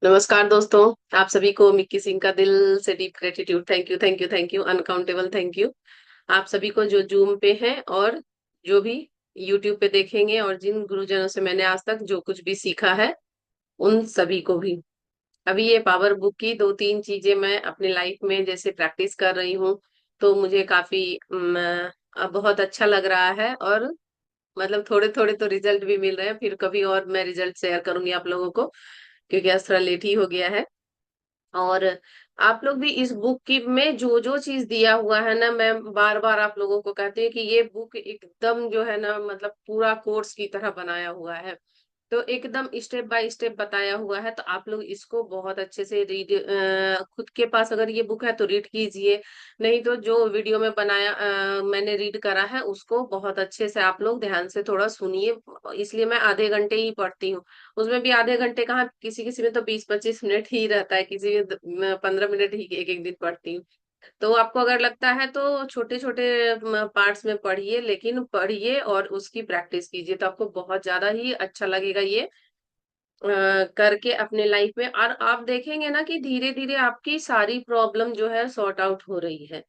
नमस्कार दोस्तों। आप सभी को मिक्की सिंह का दिल से deep gratitude. Thank you, thank you, thank you, uncountable thank you. आप सभी को जो जूम पे हैं और जो भी यूट्यूब पे देखेंगे, और जिन गुरुजनों से मैंने आज तक जो कुछ भी सीखा है, उन सभी को भी। अभी ये पावर बुक की दो तीन चीजें मैं अपनी लाइफ में जैसे प्रैक्टिस कर रही हूँ, तो मुझे काफी बहुत अच्छा लग रहा है। और मतलब थोड़े थोड़े तो रिजल्ट भी मिल रहे हैं। फिर कभी और मैं रिजल्ट शेयर करूंगी आप लोगों को, क्योंकि आज थोड़ा लेट ही हो गया है। और आप लोग भी इस बुक की में जो जो चीज दिया हुआ है ना, मैं बार बार आप लोगों को कहती हूँ कि ये बुक एकदम जो है ना, मतलब पूरा कोर्स की तरह बनाया हुआ है। तो एकदम स्टेप बाय स्टेप बताया हुआ है। तो आप लोग इसको बहुत अच्छे से रीड, खुद के पास अगर ये बुक है तो रीड कीजिए। नहीं तो जो वीडियो में बनाया, मैंने रीड करा है उसको बहुत अच्छे से आप लोग ध्यान से थोड़ा सुनिए। इसलिए मैं आधे घंटे ही पढ़ती हूँ। उसमें भी आधे घंटे कहाँ, किसी किसी में तो 20-25 मिनट ही रहता है, किसी में 15 मिनट ही एक एक दिन पढ़ती हूँ। तो आपको अगर लगता है तो छोटे छोटे पार्ट्स में पढ़िए, लेकिन पढ़िए और उसकी प्रैक्टिस कीजिए, तो आपको बहुत ज्यादा ही अच्छा लगेगा ये करके अपने लाइफ में। और आप देखेंगे ना कि धीरे धीरे आपकी सारी प्रॉब्लम जो है सॉर्ट आउट हो रही है।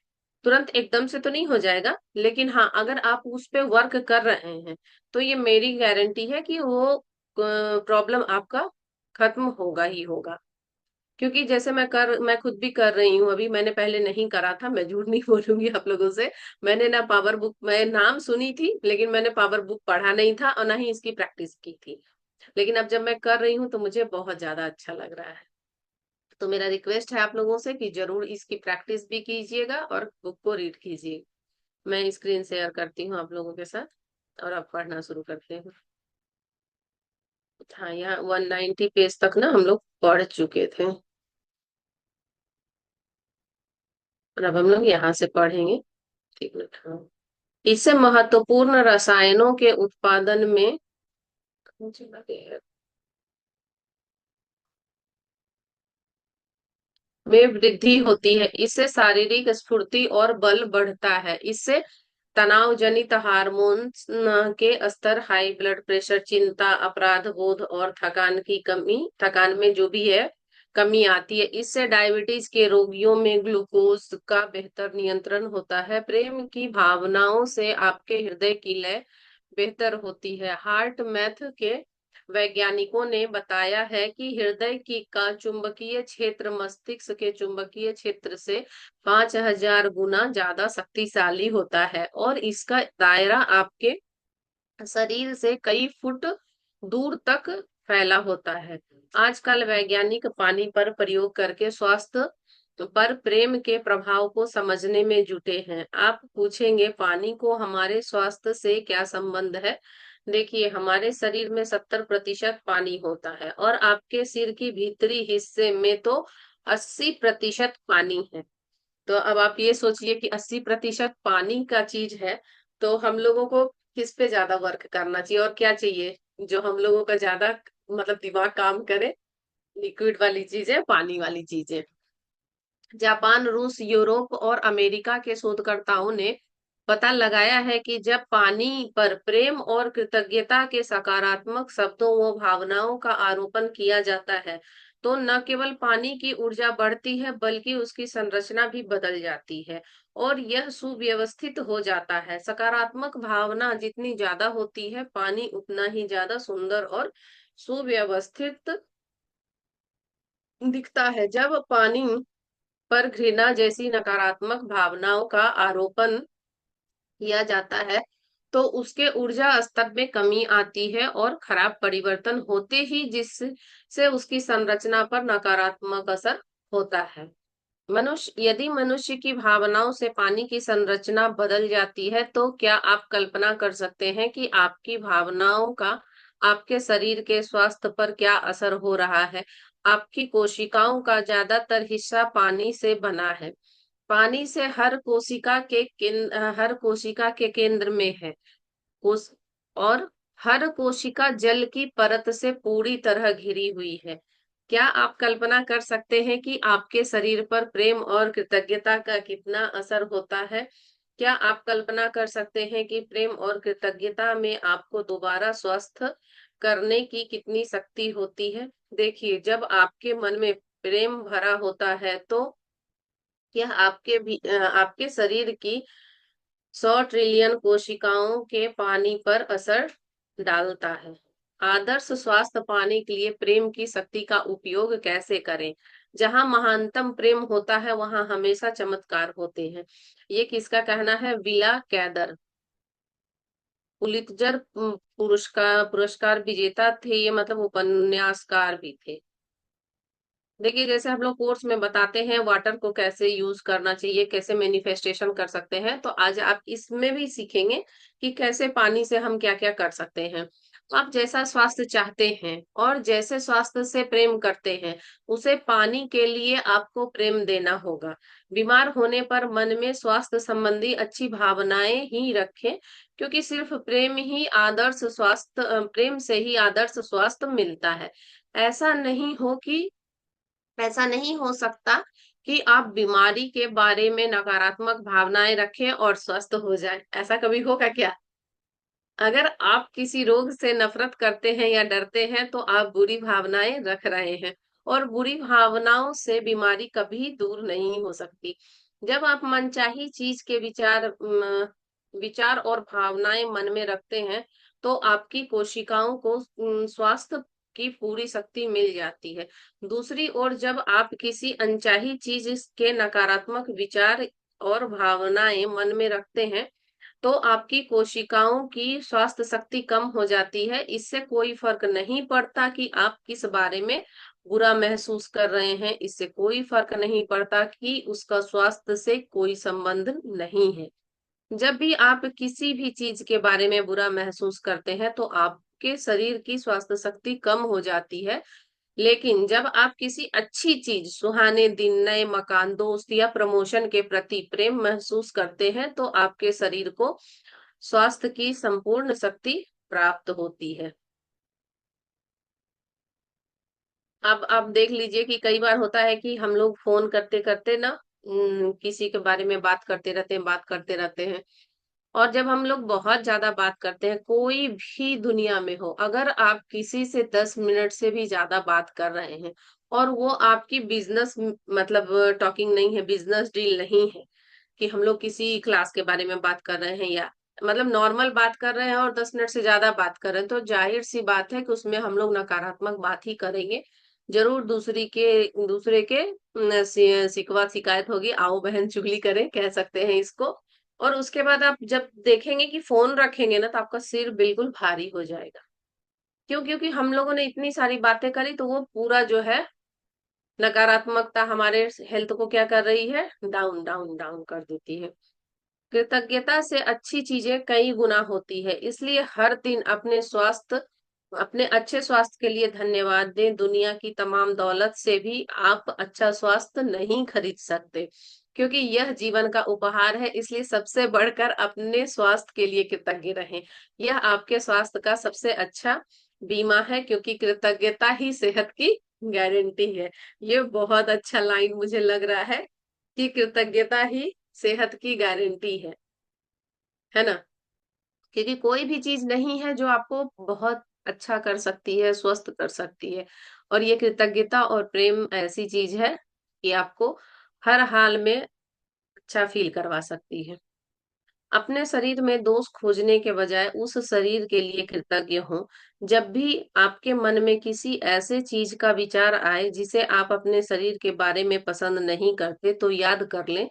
तुरंत एकदम से तो नहीं हो जाएगा, लेकिन हाँ, अगर आप उस पे वर्क कर रहे हैं तो ये मेरी गारंटी है कि वो प्रॉब्लम आपका खत्म होगा ही होगा। क्योंकि जैसे मैं खुद भी कर रही हूँ। अभी मैंने पहले नहीं करा था, मैं झूठ नहीं बोलूंगी आप लोगों से। मैंने ना पावर बुक, मैं नाम सुनी थी लेकिन मैंने पावर बुक पढ़ा नहीं था और ना ही इसकी प्रैक्टिस की थी। लेकिन अब जब मैं कर रही हूँ तो मुझे बहुत ज्यादा अच्छा लग रहा है। तो मेरा रिक्वेस्ट है आप लोगों से कि जरूर इसकी प्रैक्टिस भी कीजिएगा और बुक को रीड कीजिए। मैं स्क्रीन शेयर करती हूँ आप लोगों के साथ और आप पढ़ना शुरू करते हैं। हाँ, यहाँ 190 पेज तक ना हम लोग पढ़ चुके थे, और अब हम लोग यहाँ से पढ़ेंगे। ठीक है, हाँ। इससे महत्वपूर्ण रसायनों के उत्पादन में वृद्धि होती है। इससे शारीरिक स्फूर्ति और बल बढ़ता है। इससे तनाव जनित हार्मोन्स के स्तर, हाई ब्लड प्रेशर, चिंता, अपराध बोध और थकान में जो भी है कमी आती है। इससे डायबिटीज के रोगियों में ग्लूकोज का बेहतर नियंत्रण होता है। प्रेम की भावनाओं से आपके हृदय की लय बेहतर होती है। हार्ट मैथ के वैज्ञानिकों ने बताया है कि हृदय की का चुंबकीय क्षेत्र मस्तिष्क के चुंबकीय क्षेत्र से 5000 गुना ज्यादा शक्तिशाली होता है, और इसका दायरा आपके शरीर से कई फुट दूर तक फैला होता है। आजकल वैज्ञानिक पानी पर प्रयोग करके स्वास्थ्य पर प्रेम के प्रभाव को समझने में जुटे हैं। आप पूछेंगे पानी को हमारे स्वास्थ्य से क्या संबंध है। देखिए, हमारे शरीर में 70% पानी होता है, और आपके सिर की भीतरी हिस्से में तो 80% पानी है। तो अब आप ये सोचिए कि 80% पानी का चीज है, तो हम लोगों को किस पे ज्यादा वर्क करना चाहिए और क्या चाहिए जो हम लोगों का ज्यादा मतलब दिमाग काम करे। लिक्विड वाली चीजें, पानी वाली चीजें। जापान, रूस, यूरोप और अमेरिका के शोधकर्ताओं ने पता लगाया है कि जब पानी पर प्रेम और कृतज्ञता के सकारात्मक शब्दों व भावनाओं का आरोपण किया जाता है, तो न केवल पानी की ऊर्जा बढ़ती है बल्कि उसकी संरचना भी बदल जाती है और यह सुव्यवस्थित हो जाता है। सकारात्मक भावना जितनी ज्यादा होती है, पानी उतना ही ज्यादा सुंदर और सुव्यवस्थित दिखता है। जब पानी पर घृणा जैसी नकारात्मक भावनाओं का आरोपण किया जाता है, तो उसके ऊर्जा स्तर में कमी आती है और खराब परिवर्तन होते ही जिससे उसकी संरचना पर नकारात्मक असर होता है। यदि मनुष्य की भावनाओं से पानी की संरचना बदल जाती है, तो क्या आप कल्पना कर सकते हैं कि आपकी भावनाओं का आपके शरीर के स्वास्थ्य पर क्या असर हो रहा है। आपकी कोशिकाओं का ज्यादातर हिस्सा पानी से बना है। पानी से हर कोशिका के केंद्र में है। कोश और हर कोशिका जल की परत से पूरी तरह घिरी हुई है। क्या आप कल्पना कर सकते हैं कि आपके शरीर पर प्रेम और कृतज्ञता का कितना असर होता है। क्या आप कल्पना कर सकते हैं कि प्रेम और कृतज्ञता में आपको दोबारा स्वस्थ करने की कितनी शक्ति होती है। देखिए, जब आपके मन में प्रेम भरा होता है तो यह आपके शरीर की 100 ट्रिलियन कोशिकाओं के पानी पर असर डालता है। आदर्श स्वास्थ्य पाने के लिए प्रेम की शक्ति का उपयोग कैसे करें? जहां महानतम प्रेम होता है वहां हमेशा चमत्कार होते हैं। ये किसका कहना है? विला कैदर। पुलित्जर पुरस्कार विजेता थे ये, मतलब उपन्यासकार भी थे। देखिए, जैसे हम लोग कोर्स में बताते हैं वाटर को कैसे यूज करना चाहिए, कैसे मैनिफेस्टेशन कर सकते हैं, तो आज आप इसमें भी सीखेंगे कि कैसे पानी से हम क्या क्या कर सकते हैं। तो आप जैसा स्वास्थ्य चाहते हैं और जैसे स्वास्थ्य से प्रेम करते हैं, उसे पानी के लिए आपको प्रेम देना होगा। बीमार होने पर मन में स्वास्थ्य संबंधी अच्छी भावनाएं ही रखें, क्योंकि सिर्फ प्रेम से ही आदर्श स्वास्थ्य मिलता है। ऐसा नहीं हो कि ऐसा नहीं हो सकता कि आप बीमारी के बारे में नकारात्मक भावनाएं रखें और स्वस्थ हो जाएं। ऐसा कभी होगा क्या? अगर आप किसी रोग से नफरत करते हैं या डरते हैं तो आप बुरी भावनाएं रख रहे हैं, और बुरी भावनाओं से बीमारी कभी दूर नहीं हो सकती। जब आप मनचाही चीज के विचार और भावनाएं मन में रखते हैं तो आपकी कोशिकाओं को स्वास्थ्य की पूरी शक्ति मिल जाती है। दूसरी ओर, जब आप किसी अनचाही चीज के नकारात्मक विचार और भावनाएं मन में रखते हैं तो आपकी कोशिकाओं की स्वास्थ्य शक्ति कम हो जाती है। इससे कोई फर्क नहीं पड़ता कि आप किस बारे में बुरा महसूस कर रहे हैं, इससे कोई फर्क नहीं पड़ता कि उसका स्वास्थ्य से कोई संबंध नहीं है। जब भी आप किसी भी चीज के बारे में बुरा महसूस करते हैं तो आपके शरीर की स्वास्थ्य शक्ति कम हो जाती है। लेकिन जब आप किसी अच्छी चीज, सुहाने दिन, नए मकान, दोस्त या प्रमोशन के प्रति प्रेम महसूस करते हैं तो आपके शरीर को स्वास्थ्य की संपूर्ण शक्ति प्राप्त होती है। अब आप देख लीजिए कि कई बार होता है कि हम लोग फोन करते करते ना किसी के बारे में बात करते रहते हैं। और जब हम लोग बहुत ज्यादा बात करते हैं, कोई भी दुनिया में हो, अगर आप किसी से 10 मिनट से भी ज्यादा बात कर रहे हैं और वो आपकी बिजनेस मतलब टॉकिंग नहीं है, बिजनेस डील नहीं है, कि हम लोग किसी क्लास के बारे में बात कर रहे हैं या मतलब नॉर्मल बात कर रहे हैं और 10 मिनट से ज्यादा बात कर रहे हैं, तो जाहिर सी बात है कि उसमें हम लोग नकारात्मक बात ही करेंगे। जरूर दूसरे के शिकवा शिकायत होगी, आओ बहन चुगली करें, कह सकते हैं इसको। और उसके बाद आप जब देखेंगे कि फोन रखेंगे ना तो आपका सिर बिल्कुल भारी हो जाएगा। क्यों? क्योंकि हम लोगों ने इतनी सारी बातें करी तो वो पूरा जो है नकारात्मकता हमारे हेल्थ को क्या कर रही है? डाउन डाउन डाउन कर देती है। कृतज्ञता से अच्छी चीजें कई गुना होती है, इसलिए हर दिन अपने अच्छे स्वास्थ्य के लिए धन्यवाद दें। दुनिया की तमाम दौलत से भी आप अच्छा स्वास्थ्य नहीं खरीद सकते, क्योंकि यह जीवन का उपहार है। इसलिए सबसे बढ़कर अपने स्वास्थ्य के लिए कृतज्ञ रहें। यह आपके स्वास्थ्य का सबसे अच्छा बीमा है, क्योंकि कृतज्ञता ही सेहत की गारंटी है। ये बहुत अच्छा लाइन मुझे लग रहा है कि कृतज्ञता ही सेहत की गारंटी है ना? क्योंकि कोई भी चीज नहीं है जो आपको बहुत अच्छा कर सकती है, स्वस्थ कर सकती है। और ये कृतज्ञता और प्रेम ऐसी चीज है कि आपको हर हाल में अच्छा फील करवा सकती है। अपने शरीर में दोष खोजने के बजाय उस शरीर के लिए कृतज्ञ हों। जब भी आपके मन में किसी ऐसे चीज का विचार आए जिसे आप अपने शरीर के बारे में पसंद नहीं करते, तो याद कर लें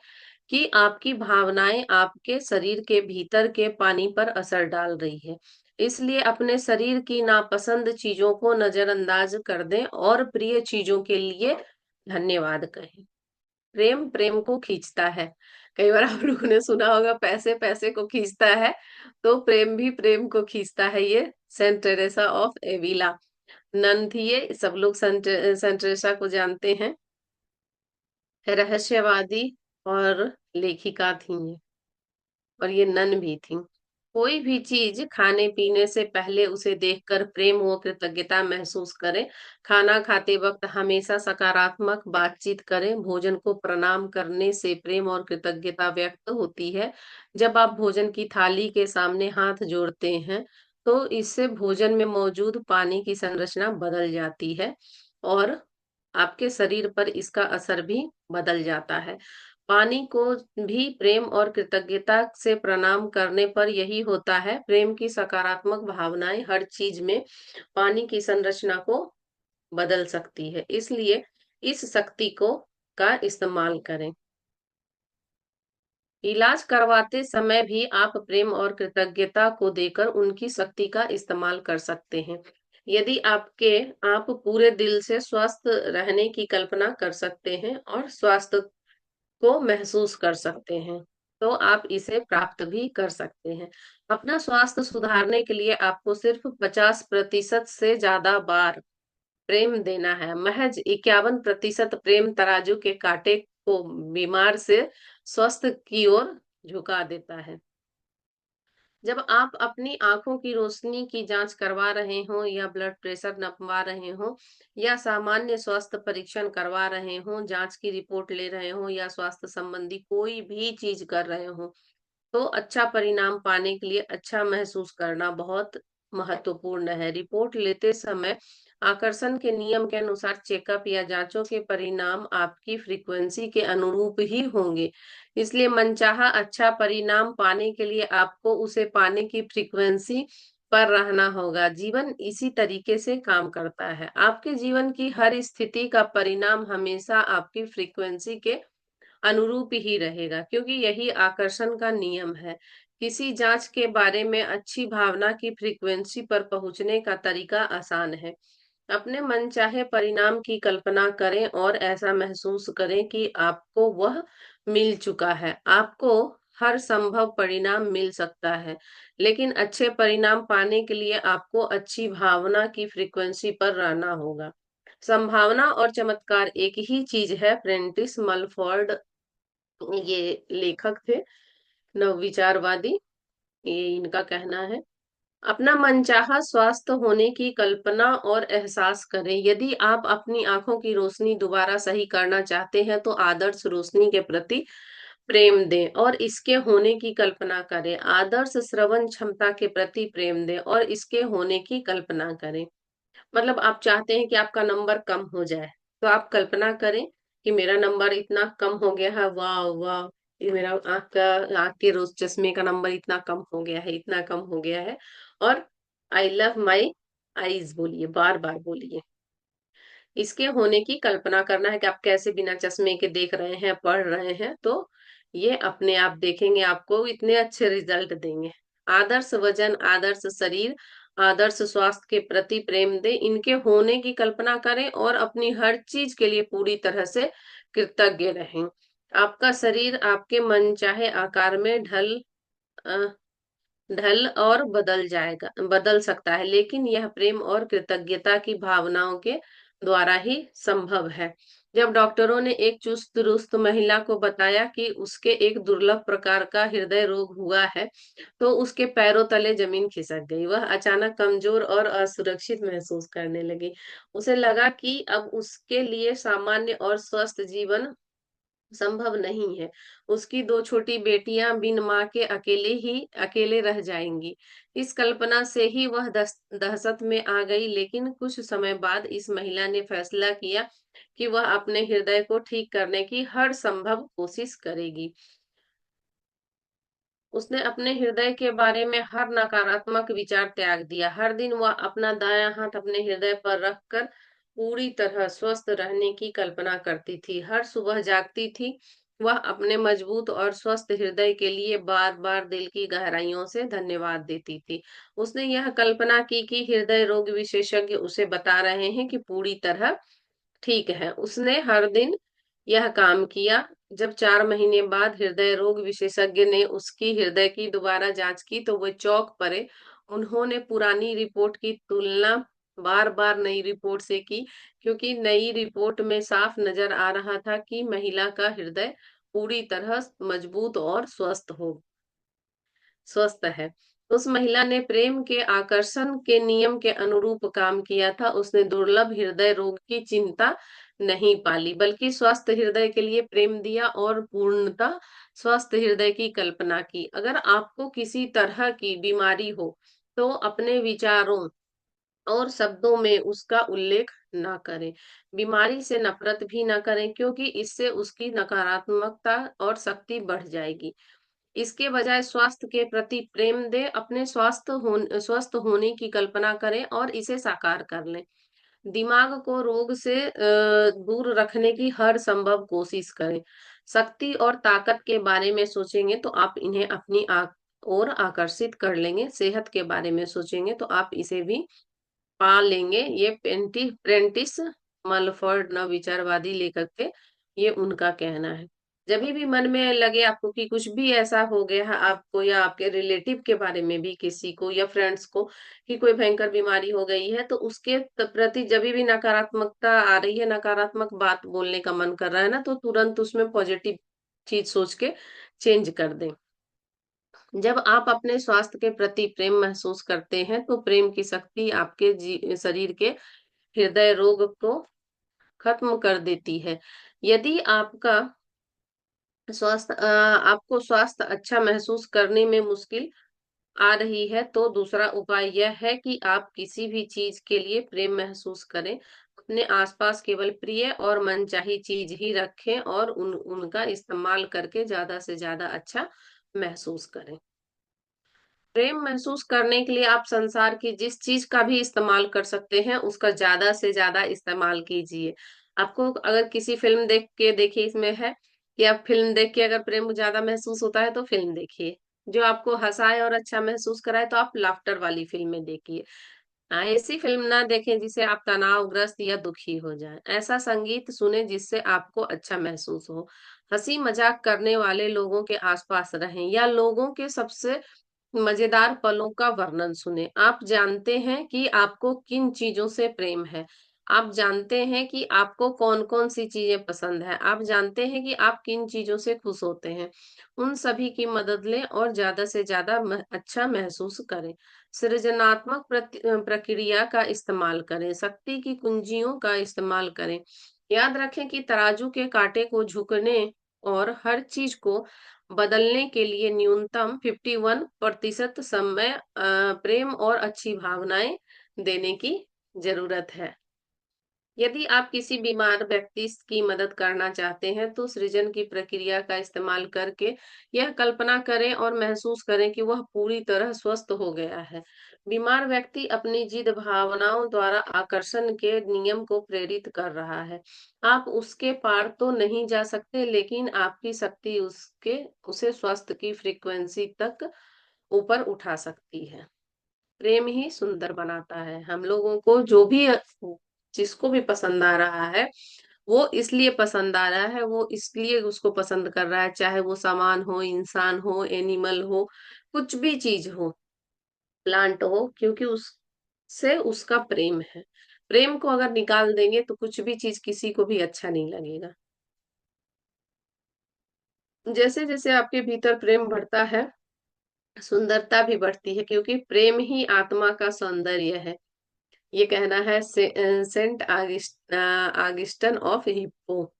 कि आपकी भावनाएं आपके शरीर के भीतर के पानी पर असर डाल रही है। इसलिए अपने शरीर की नापसंद चीजों को नजरअंदाज कर दें और प्रिय चीजों के लिए धन्यवाद कहें। प्रेम प्रेम को खींचता है। कई बार आप लोगों ने सुना होगा, पैसे पैसे को खींचता है, तो प्रेम भी प्रेम को खींचता है। ये Saint Teresa of Avila nun थी। ये सब लोग सेंट टेरेसा को जानते हैं। रहस्यवादी और लेखिका थी ये, और ये नन भी थी। कोई भी चीज खाने पीने से पहले उसे देखकर प्रेम व कृतज्ञता महसूस करें। खाना खाते वक्त हमेशा सकारात्मक बातचीत करें। भोजन को प्रणाम करने से प्रेम और कृतज्ञता व्यक्त होती है। जब आप भोजन की थाली के सामने हाथ जोड़ते हैं तो इससे भोजन में मौजूद पानी की संरचना बदल जाती है और आपके शरीर पर इसका असर भी बदल जाता है। पानी को भी प्रेम और कृतज्ञता से प्रणाम करने पर यही होता है। प्रेम की सकारात्मक भावनाएं हर चीज में पानी की संरचना को बदल सकती है। इसलिए इस शक्ति को का इस्तेमाल करें। इलाज करवाते समय भी आप प्रेम और कृतज्ञता को देकर उनकी शक्ति का इस्तेमाल कर सकते हैं। यदि आप पूरे दिल से स्वस्थ रहने की कल्पना कर सकते हैं और स्वास्थ्य को महसूस कर सकते हैं, तो आप इसे प्राप्त भी कर सकते हैं। अपना स्वास्थ्य सुधारने के लिए आपको सिर्फ 50% से ज्यादा बार प्रेम देना है। महज 51% प्रेम तराजू के कांटे को बीमार से स्वस्थ की ओर झुका देता है। जब आप अपनी आंखों की रोशनी की जांच करवा रहे हो या ब्लड प्रेशर नापवा रहे हो या सामान्य स्वास्थ्य परीक्षण करवा रहे हो, जांच की रिपोर्ट ले रहे हो या स्वास्थ्य संबंधी कोई भी चीज कर रहे हो, तो अच्छा परिणाम पाने के लिए अच्छा महसूस करना बहुत महत्वपूर्ण है। रिपोर्ट लेते समय आकर्षण के नियम के अनुसार चेकअप या जांचों के परिणाम आपकी फ्रीक्वेंसी के अनुरूप ही होंगे। इसलिए मनचाहा अच्छा परिणाम पाने के लिए आपको उसे पाने की फ्रीक्वेंसी पर रहना होगा। जीवन इसी तरीके से काम करता है। आपके जीवन की हर स्थिति का परिणाम हमेशा आपकी फ्रीक्वेंसी के अनुरूप ही रहेगा, क्योंकि यही आकर्षण का नियम है। किसी जांच के बारे में अच्छी भावना की फ्रीक्वेंसी पर पहुंचने का तरीका आसान है। अपने मनचाहे परिणाम की कल्पना करें और ऐसा महसूस करें कि आपको वह मिल चुका है। आपको हर संभव परिणाम मिल सकता है, लेकिन अच्छे परिणाम पाने के लिए आपको अच्छी भावना की फ्रीक्वेंसी पर रहना होगा। संभावना और चमत्कार एक ही चीज है। प्रेंटिस मलफोर्ड ये लेखक थे, नवविचारवादी, ये इनका कहना है। अपना मनचाहा स्वास्थ्य होने की कल्पना और एहसास करें। यदि आप अपनी आंखों की रोशनी दोबारा सही करना चाहते हैं, तो आदर्श रोशनी के प्रति प्रेम दें और इसके होने की कल्पना करें। आदर्श श्रवण क्षमता के प्रति प्रेम दें और इसके होने की कल्पना करें। मतलब आप चाहते हैं कि आपका नंबर कम हो जाए, तो आप कल्पना करें कि मेरा नंबर इतना कम हो गया है, वाह वाह, ये मेरा आंख के रोज चश्मे का नंबर इतना कम हो गया है, इतना कम हो गया है। और आई लव माई आईज बोलिए, बार बार बोलिए। इसके होने की कल्पना करना है कि आप कैसे बिना चश्मे के देख रहे हैं, पढ़ रहे हैं, तो ये अपने आप देखेंगे, आपको इतने अच्छे रिजल्ट देंगे। आदर्श वजन, आदर्श शरीर, आदर्श स्वास्थ्य के प्रति प्रेम दें, इनके होने की कल्पना करें और अपनी हर चीज के लिए पूरी तरह से कृतज्ञ रहें। आपका शरीर आपके मनचाहे आकार में अ, ढल और बदल सकता है, लेकिन यह प्रेम और कृतज्ञता की भावनाओं के द्वारा ही संभव है। जब डॉक्टरों ने एक चुस्त दुरुस्त महिला को बताया कि उसके एक दुर्लभ प्रकार का हृदय रोग हुआ है, तो उसके पैरों तले जमीन खिसक गई। वह अचानक कमजोर और असुरक्षित महसूस करने लगी। उसे लगा कि अब उसके लिए सामान्य और स्वस्थ जीवन संभव नहीं है। उसकी दो छोटी बेटियां बिन माँ के अकेले रह जाएंगी। इस कल्पना से ही वह दहशत में आ गई, लेकिन कुछ समय बाद इस महिला ने फैसला किया कि वह अपने हृदय को ठीक करने की हर संभव कोशिश करेगी। उसने अपने हृदय के बारे में हर नकारात्मक विचार त्याग दिया। हर दिन वह अपना दायां हाथ अपने हृदय पर रखकर पूरी तरह स्वस्थ रहने की कल्पना करती थी। हर सुबह जागती थी, वह अपने मजबूत और स्वस्थ हृदय के लिए बार बार दिल की गहराइयों से धन्यवाद देती थी। उसने यह कल्पना की कि हृदय रोग विशेषज्ञ उसे बता रहे हैं कि पूरी तरह ठीक है। उसने हर दिन यह काम किया। जब 4 महीने बाद हृदय रोग विशेषज्ञ ने उसकी हृदय की दोबारा जांच की, तो वे चौंक पड़े। उन्होंने पुरानी रिपोर्ट की तुलना बार बार नई रिपोर्ट से की, क्योंकि नई रिपोर्ट में साफ नजर आ रहा था कि महिला का हृदय पूरी तरह मजबूत और स्वस्थ है। उस महिला ने प्रेम के आकर्षण के नियम के अनुरूप काम किया था। उसने दुर्लभ हृदय रोग की चिंता नहीं पाली, बल्कि स्वस्थ हृदय के लिए प्रेम दिया और पूर्णतः स्वस्थ हृदय की कल्पना की। अगर आपको किसी तरह की बीमारी हो, तो अपने विचारों और शब्दों में उसका उल्लेख ना करें। बीमारी से नफरत भी ना करें, क्योंकि इससे उसकी नकारात्मकता और शक्ति बढ़ जाएगी। इसके बजाय स्वास्थ्य के प्रति प्रेम दें, अपने स्वस्थ होने की कल्पना करें और इसे साकार कर लें। दिमाग को रोग से दूर रखने की हर संभव कोशिश करें। शक्ति और ताकत के बारे में सोचेंगे तो आप इन्हें अपनी ओर आकर्षित कर लेंगे। सेहत के बारे में सोचेंगे तो आप इसे भी पा लेंगे। ये प्रेंटिस मलफर्ड नवविचारवादी लेखक थे, ये उनका कहना है। जब भी मन में लगे आपको कि कुछ भी ऐसा हो गया है आपको, या आपके रिलेटिव के बारे में भी किसी को या फ्रेंड्स को, कि कोई भयंकर बीमारी हो गई है, तो उसके प्रति जब भी नकारात्मकता आ रही है, नकारात्मक बात बोलने का मन कर रहा है ना, तो तुरंत उसमें पॉजिटिव चीज सोच के चेंज कर दें। जब आप अपने स्वास्थ्य के प्रति प्रेम महसूस करते हैं तो प्रेम की शक्ति आपके शरीर के हृदय रोग को खत्म कर देती है। यदि आपको स्वास्थ्य अच्छा महसूस करने में मुश्किल आ रही है, तो दूसरा उपाय यह है कि आप किसी भी चीज के लिए प्रेम महसूस करें। अपने आसपास केवल प्रिय और मनचाही चीज ही रखें और उनका इस्तेमाल करके ज्यादा से ज्यादा अच्छा महसूस करें। प्रेम महसूस करने के लिए आप संसार की जिस चीज का भी इस्तेमाल कर सकते हैं, उसका ज्यादा से ज्यादा इस्तेमाल कीजिए। आपको अगर किसी फिल्म देख के, देखिए इसमें है कि आप फिल्म देख के अगर प्रेम ज्यादा महसूस होता है तो फिल्म देखिए। जो आपको हंसाए और अच्छा महसूस कराए तो आप लाफ्टर वाली फिल्में देखिए। हाँ, ऐसी फिल्म ना देखें जिससे आप तनावग्रस्त या दुखी हो जाएं। ऐसा संगीत सुने जिससे आपको अच्छा महसूस हो। हंसी मजाक करने वाले लोगों के आसपास रहें, या लोगों के सबसे मजेदार पलों का वर्णन सुने। आप जानते हैं कि आपको किन चीजों से प्रेम है। आप जानते हैं कि आपको कौन कौन सी चीजें पसंद है। आप जानते हैं कि आप किन चीजों से खुश होते हैं। उन सभी की मदद लें और ज्यादा से ज्यादा अच्छा महसूस करें। सृजनात्मक प्रक्रिया का इस्तेमाल करें। शक्ति की कुंजियों का इस्तेमाल करें। याद रखें कि तराजू के कांटे को झुकने और हर चीज को बदलने के लिए न्यूनतम 51% समय प्रेम और अच्छी भावनाएं देने की जरूरत है। यदि आप किसी बीमार व्यक्ति की मदद करना चाहते हैं तो सृजन की प्रक्रिया का इस्तेमाल करके यह कल्पना करें और महसूस करें कि वह पूरी तरह स्वस्थ हो गया है। बीमार व्यक्ति अपनी जिद भावनाओं द्वारा आकर्षण के नियम को प्रेरित कर रहा है। आप उसके पार तो नहीं जा सकते, लेकिन आपकी शक्ति उसे स्वास्थ्य की फ्रीक्वेंसी तक ऊपर उठा सकती है। प्रेम ही सुंदर बनाता है। हम लोगों को जो भी जिसको भी पसंद आ रहा है, वो इसलिए पसंद आ रहा है, वो इसलिए उसको पसंद कर रहा है, चाहे वो सामान हो, इंसान हो, एनिमल हो, कुछ भी चीज हो, प्लांट हो, क्योंकि उससे उसका प्रेम है। प्रेम को अगर निकाल देंगे तो कुछ भी चीज किसी को भी अच्छा नहीं लगेगा। जैसे जैसे आपके भीतर प्रेम बढ़ता है, सुंदरता भी बढ़ती है, क्योंकि प्रेम ही आत्मा का सौंदर्य है। ये कहना है सेंट आगिस्टन ऑफ हिप्पो,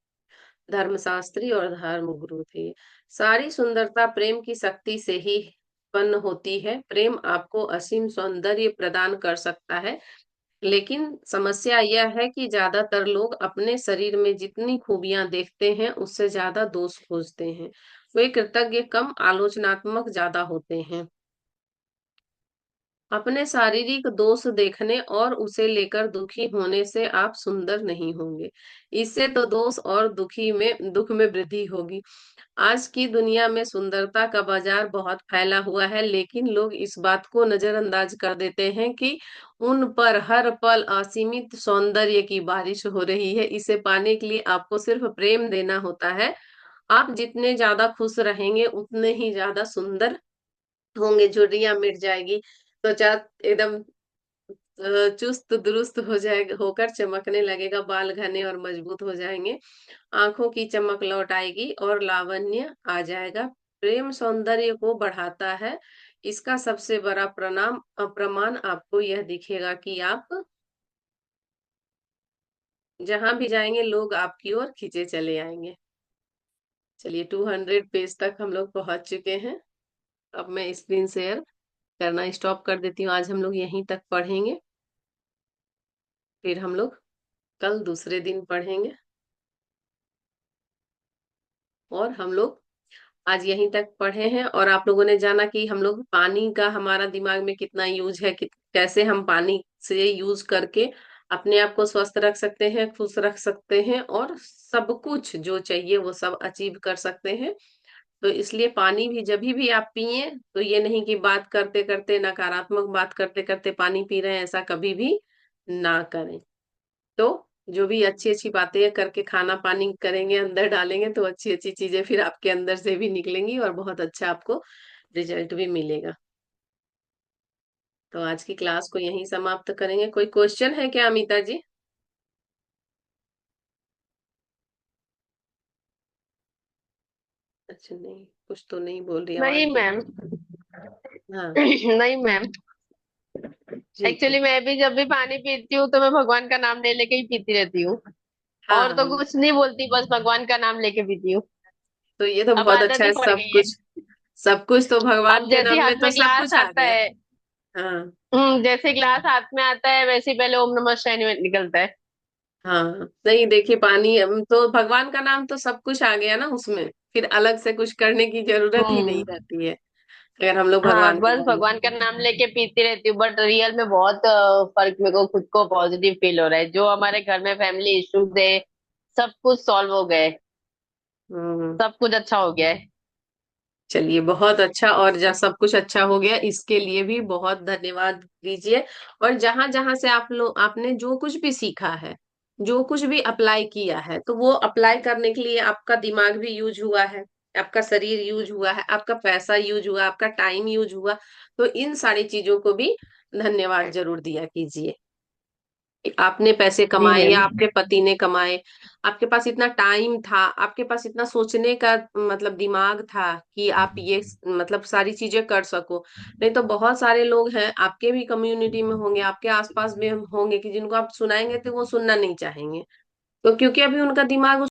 धर्मशास्त्री और धर्म गुरु थे। सारी सुंदरता प्रेम की शक्ति से ही उत्पन्न होती है। प्रेम आपको असीम सौंदर्य प्रदान कर सकता है, लेकिन समस्या यह है कि ज्यादातर लोग अपने शरीर में जितनी खूबियां देखते हैं उससे ज्यादा दोष खोजते हैं। वे कृतज्ञ कम, आलोचनात्मक ज्यादा होते हैं। अपने शारीरिक दोष देखने और उसे लेकर दुखी होने से आप सुंदर नहीं होंगे। इससे तो दोष और दुख में वृद्धि होगी। आज की दुनिया में सुंदरता का बाजार बहुत फैला हुआ है, लेकिन लोग इस बात को नजरअंदाज कर देते हैं कि उन पर हर पल असीमित सौंदर्य की बारिश हो रही है। इसे पाने के लिए आपको सिर्फ प्रेम देना होता है। आप जितने ज्यादा खुश रहेंगे उतने ही ज्यादा सुंदर होंगे। झुर्रियां मिट जाएगी, त्वचा एकदम चुस्त दुरुस्त हो जाएगा, होकर चमकने लगेगा, बाल घने और मजबूत हो जाएंगे, आंखों की चमक लौट आएगी और लावण्य आ जाएगा। प्रेम सौंदर्य को बढ़ाता है। इसका सबसे बड़ा प्रमाण आपको यह दिखेगा कि आप जहां भी जाएंगे लोग आपकी ओर खींचे चले आएंगे। चलिए, 200 पेज तक हम लोग पहुंच चुके हैं। अब मैं स्क्रीन शेयर करना स्टॉप कर देती हूँ। आज हम लोग यहीं तक पढ़ेंगे, फिर हम लोग कल दूसरे दिन पढ़ेंगे। और हम लोग आज यहीं तक पढ़े हैं, और आप लोगों ने जाना कि हम लोग पानी का हमारा दिमाग में कितना यूज है, कैसे हम पानी से यूज करके अपने आप को स्वस्थ रख सकते हैं, खुश रख सकते हैं, और सब कुछ जो चाहिए वो सब अचीव कर सकते हैं। तो इसलिए पानी भी जब भी आप पिए, तो ये नहीं कि बात करते करते, नकारात्मक बात करते करते पानी पी रहे हैं, ऐसा कभी भी ना करें। तो जो भी अच्छी अच्छी बातें करके खाना पानी करेंगे, अंदर डालेंगे, तो अच्छी अच्छी चीजें फिर आपके अंदर से भी निकलेंगी और बहुत अच्छा आपको रिजल्ट भी मिलेगा। तो आज की क्लास को यहीं समाप्त करेंगे। कोई क्वेश्चन है क्या अमिता जी? अच्छा, नहीं, कुछ तो नहीं बोल रही, आवाज नहीं तो। मैम। हाँ, नहीं मैम। ठीक है। एक्चुअली मैं भी जब भी पानी पीती हूँ तो मैं भगवान का नाम ले लेके ही पीती रहती हूँ। हाँ और तो हाँ, कुछ नहीं बोलती, बस भगवान का नाम लेके पीती हूँ। तो ये तो अब बहुत अच्छा आदत ही है। पड़ सब गई है। कुछ, सब कुछ तो भगवान अब के जैसे नाम में हाथ तो में सब ग्लास कुछ आ आता गया। है। हाँ जैसे ग्लास हाथ में आता है वैसे ही पहले ओम नमः शिवाय निकलता है। हाँ, नहीं देखिए, पानी तो भगवान का नाम तो सब कुछ आ गया ना उसमें, फिर अलग से कुछ करने की जरूरत ही नहीं हम्म। रहती है अगर हम लोग हाँ, भगवान के बस नाम। भगवान का नाम लेके पीती रहती हूँ, बट रियल में बहुत फर्क मेरे को खुद को पॉजिटिव फील हो रहा है। जो हमारे घर में फैमिली इश्यूज है, सब कुछ सॉल्व हो गए। हम्म, सब कुछ अच्छा हो गया है। चलिए बहुत अच्छा। और जब सब कुछ अच्छा हो गया, इसके लिए भी बहुत धन्यवाद दीजिए। और जहां जहां से आप लोग, आपने जो कुछ भी सीखा है, जो कुछ भी अप्लाई किया है, तो वो अप्लाई करने के लिए आपका दिमाग भी यूज हुआ है, आपका शरीर यूज हुआ है, आपका पैसा यूज हुआ, आपका टाइम यूज हुआ। तो इन सारी चीजों को भी धन्यवाद जरूर दिया कीजिए। आपने पैसे जी कमाए या मैम। आपके पति ने कमाए, आपके पास इतना टाइम था, आपके पास इतना सोचने का मतलब दिमाग था कि आप ये मतलब सारी चीजें कर सको। नहीं तो बहुत सारे लोग हैं, आपके भी कम्युनिटी में होंगे, आपके आसपास में होंगे, कि जिनको आप सुनाएंगे तो वो सुनना नहीं चाहेंगे। तो क्योंकि अभी उनका दिमाग